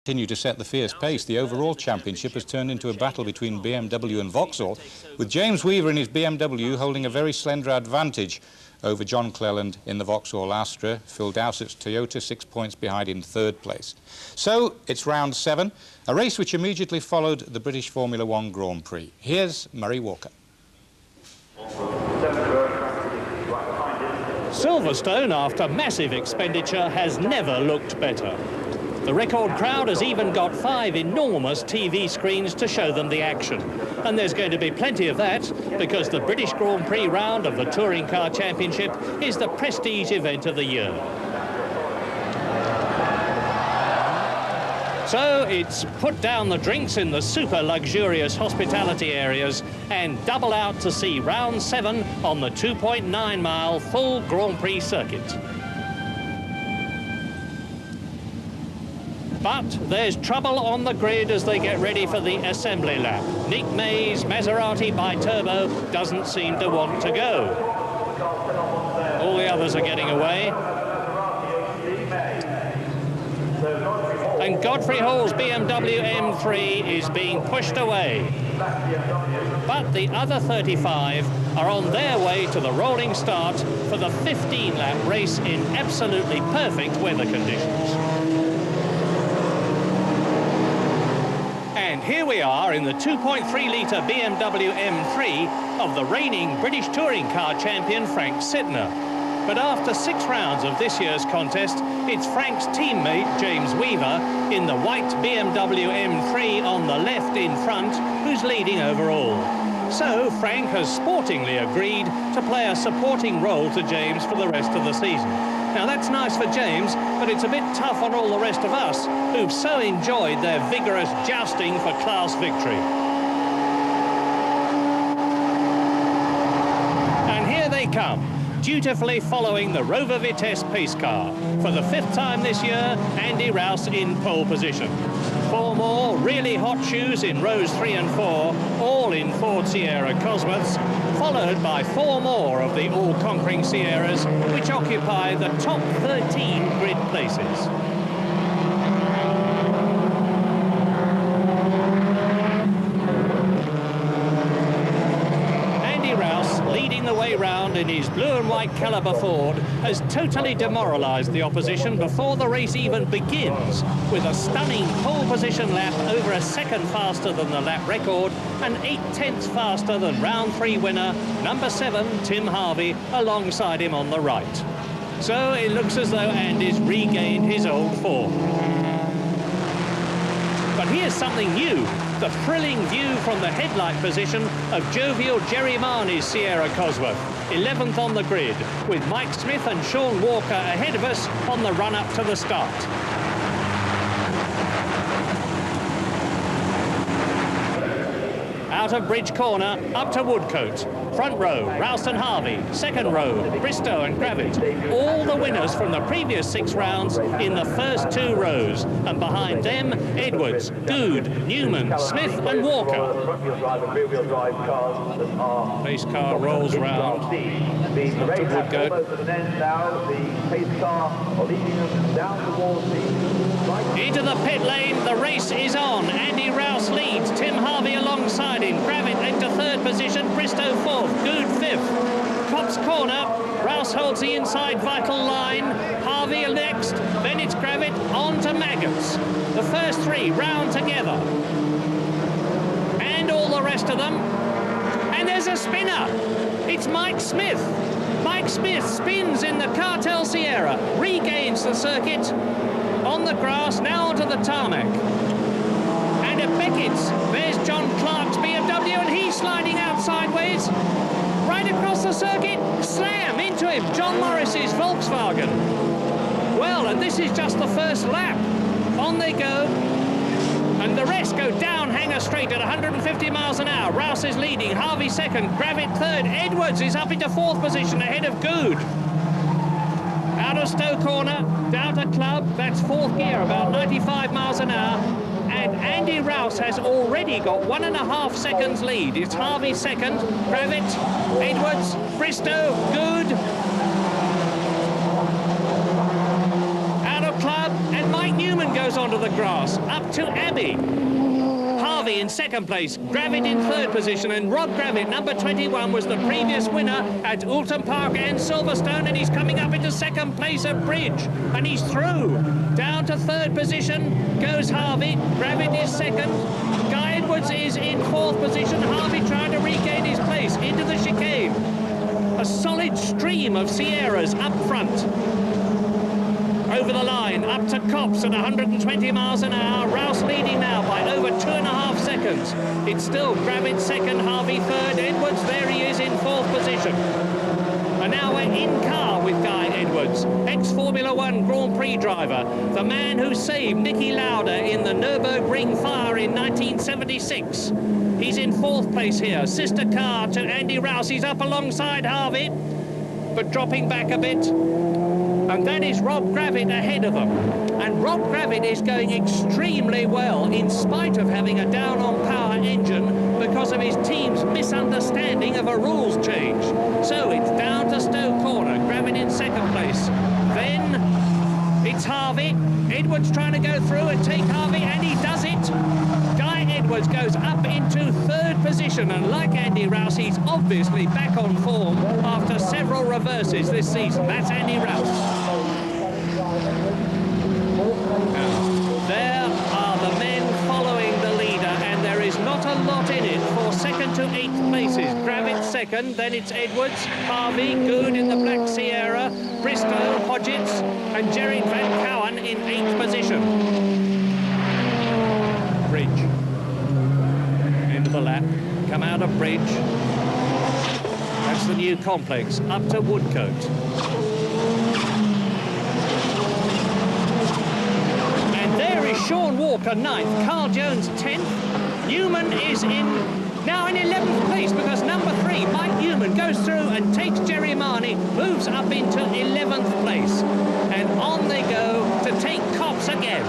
Continue to set the fierce pace. The overall championship has turned into a battle between BMW and Vauxhall, with James Weaver in his BMW holding a very slender advantage over John Cleland in the Vauxhall Astra. Phil Dowsett's Toyota 6 points behind in third place. So it's round 7, a race which immediately followed the British Formula One Grand Prix. Here's Murray Walker. Silverstone, after massive expenditure, has never looked better. The record crowd has even got 5 enormous TV screens to show them the action. And there's going to be plenty of that, because the British Grand Prix round of the Touring Car Championship is the prestige event of the year. So it's put down the drinks in the super luxurious hospitality areas and double out to see round 7 on the 2.9-mile full Grand Prix circuit. But there's trouble on the grid as they get ready for the assembly lap. Nick May's Maserati bi-turbo doesn't seem to want to go. All the others are getting away. And Godfrey Hall's BMW M3 is being pushed away. But the other 35 are on their way to the rolling start for the 15-lap race in absolutely perfect weather conditions. And here we are in the 2.3-litre BMW M3 of the reigning British Touring Car champion Frank Sittner. But after 6 rounds of this year's contest, it's Frank's teammate James Weaver in the white BMW M3 on the left in front who's leading overall. So Frank has sportingly agreed to play a supporting role to James for the rest of the season. Now that's nice for James, but it's a bit tough on all the rest of us who've so enjoyed their vigorous jousting for class victory. And here they come, dutifully following the Rover Vitesse pace car. For the 5th time this year, Andy Rouse in pole position. 4 more really hot shoes in rows 3 and 4, all in Ford Sierra Cosworths, followed by 4 more of the all-conquering Sierras, which occupy the top 13 grid places. Leading the way round in his blue and white Caliber Ford has totally demoralised the opposition before the race even begins, with a stunning pole position lap over a second faster than the lap record and 8/10 faster than round 3 winner number 7 Tim Harvey alongside him on the right. So it looks as though Andy's regained his old form. But here's something new, the thrilling view from the headlight position of jovial Jerry Marnie's Sierra Cosworth, 11th on the grid, with Mike Smith and Sean Walker ahead of us on the run-up to the start. Out of Bridge Corner, up to Woodcote. Front row, Rouse and Harvey. Second row, Bristow and Gravett. All the winners from the previous 6 rounds in the first 2 rows. And behind them, Edwards, Good, Newman, Smith and Walker. Pace car rolls round up to Woodcote. Into the pit lane, the race is on. Andy Rouse leads, Tim Harvey alongside him. Gravett into 3rd position, Bristow 4th, Good 5th. Cops Corner, Rouse holds the inside vital line. Harvey next, then it's Gravett on to Maggots. The first 3 round together. And all the rest of them. And there's a spinner. It's Mike Smith. Mike Smith spins in the Cartel Sierra, regains the circuit on the grass, now onto the tarmac. And at Beckett's, there's John Clark's BMW, and he's sliding out sideways. Right across the circuit, slam into him, John Morris's Volkswagen. Well, and this is just the first lap. On they go. And the rest go down Hanger Straight at 150 miles an hour. Rouse is leading, Harvey 2nd, Gravett 3rd. Edwards is up into 4th position ahead of Good. Out of Stowe Corner, down to Club, that's 4th gear, about 95 miles an hour. And Andy Rouse has already got 1.5 seconds lead. It's Harvey 2nd, Gravett, Edwards, Bristow, Good. Out of Club, and Mike Newman goes goes onto the grass, up to Abbey. Harvey in second place, Gravitt in third position, and Rob Gravitt, number 21, was the previous winner at Oulton Park and Silverstone, and he's coming up into second place at Bridge, and he's through. Down to third position goes Harvey, Gravitt is second, Guy Edwards is in fourth position, Harvey trying to regain his place into the chicane. A solid stream of Sierras up front. Over the line, up to Copse at 120 miles an hour. Rouse leading now by over 2.5 seconds. It's still Gravitt second, Harvey third. Edwards, there he is in fourth position. And now we're in car with Guy Edwards, ex-Formula One Grand Prix driver, the man who saved Niki Lauda in the Nürburgring fire in 1976. He's in fourth place here. Sister car to Andy Rouse. He's up alongside Harvey, but dropping back a bit. And that is Rob Gravitt ahead of them. And Rob Gravitt is going extremely well in spite of having a down-on-power engine because of his team's misunderstanding of a rules change. So it's down to Stowe Corner, Gravitt in second place. Then it's Harvey. Edwards trying to go through and take Harvey, and he does it. Guy Edwards goes up into third position, and like Andy Rouse, he's obviously back on form after several reverses this season. That's Andy Rouse. There are the men following the leader, and there is not a lot in it for second to eighth places. Gravitt second, then it's Edwards, Harvey, Good in the Black Sierra, Bristow, Hodgetts, and Gerry Van Cowan in eighth position. Bridge. End of the lap. Come out of Bridge. That's the new complex. Up to Woodcote. And there is Sean Walker ninth. Carl Jones 10th. Newman is now in 11th place because number 3, Mike Newman, goes through and takes Jerry Marnie, moves up into 11th place. And on they go to take Copse again.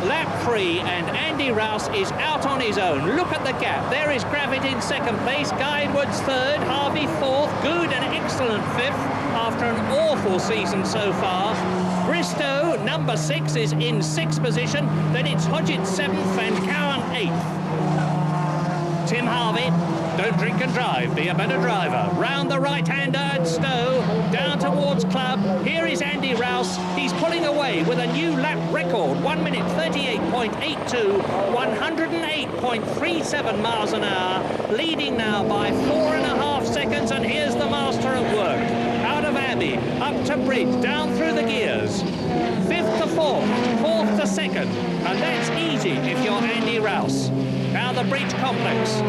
Lap 3, and Andy Rouse is out on his own. Look at the gap. There is Gravitt in second place, Guy Edwards third, Harvey fourth, Good an excellent fifth after an awful season so far. Bristow, number 6, is in sixth position. Then it's Hodgetts 7th and Cowan 8th. Tim Harvey, don't drink and drive, be a better driver. Round the right-hander at Stowe, down towards Club. Here is Andy Rouse. He's pulling away with a new lap record, 1 minute 38.82, 108.37 miles an hour, leading now by 4.5 seconds, and here's the master at work. Out of Abbey, up to Bridge, down through the gears. 5th to 4th, 4th to 2nd, and that's easy if you're Andy Rouse. Now the Bridge complex.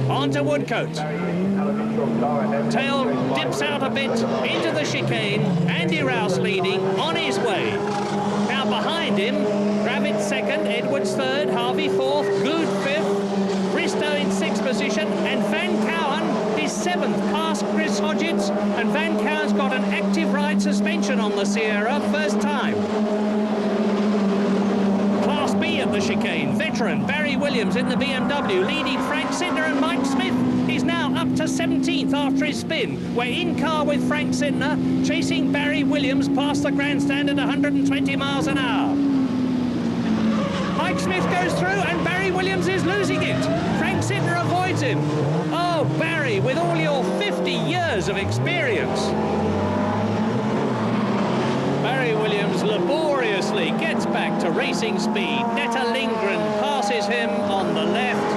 On to Woodcote. Tail dips out a bit into the chicane. Andy Rouse leading on his way. Now behind him, Gravitt second, Edwards third, Harvey fourth, Good fifth, Bristow in sixth position, and Van Cowan is seventh past Chris Hodgetts, and Van Cowan's got an active ride suspension on the Sierra, first time. Class B at the chicane, veteran Barry Williams in the BMW, leading Frank Sintner, and Mike Smith is now up to 17th after his spin. We're in car with Frank Sintner, chasing Barry Williams past the grandstand at 120 miles an hour. Mike Smith goes through, and Barry Williams is losing it. Frank Sintner avoids him. Oh, Barry, with all your 50 years of experience. Barry Williams laboriously gets back to racing speed. Netta Lindgren passes him on the left.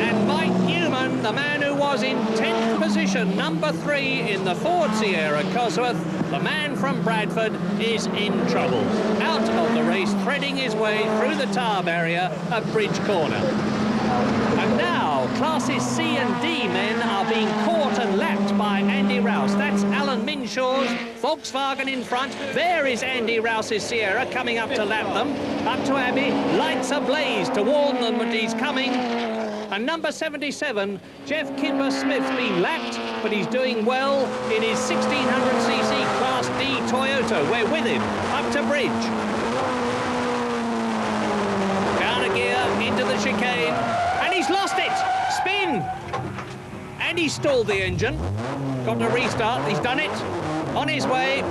And Mike Newman, the man who was in 10th position, number 3 in the Ford Sierra Cosworth, the man from Bradford, is in trouble. Out of the race, threading his way through the tar barrier at Bridge Corner. And now, classes C and D men are being caught and lapped by Andy Rouse. That's Alan Minshaw's Volkswagen in front. There is Andy Rouse's Sierra coming up to lap them. Up to Abbey, lights ablaze to warn them that he's coming. And number 77, Jeff Kidber-Smith's been lapped, but he's doing well in his 1600cc Class D Toyota. We're with him, up to Bridge. Down a gear, into the chicane, and he's lost it! spin. And he stalled the engine. Got to restart. He's done it. On his way.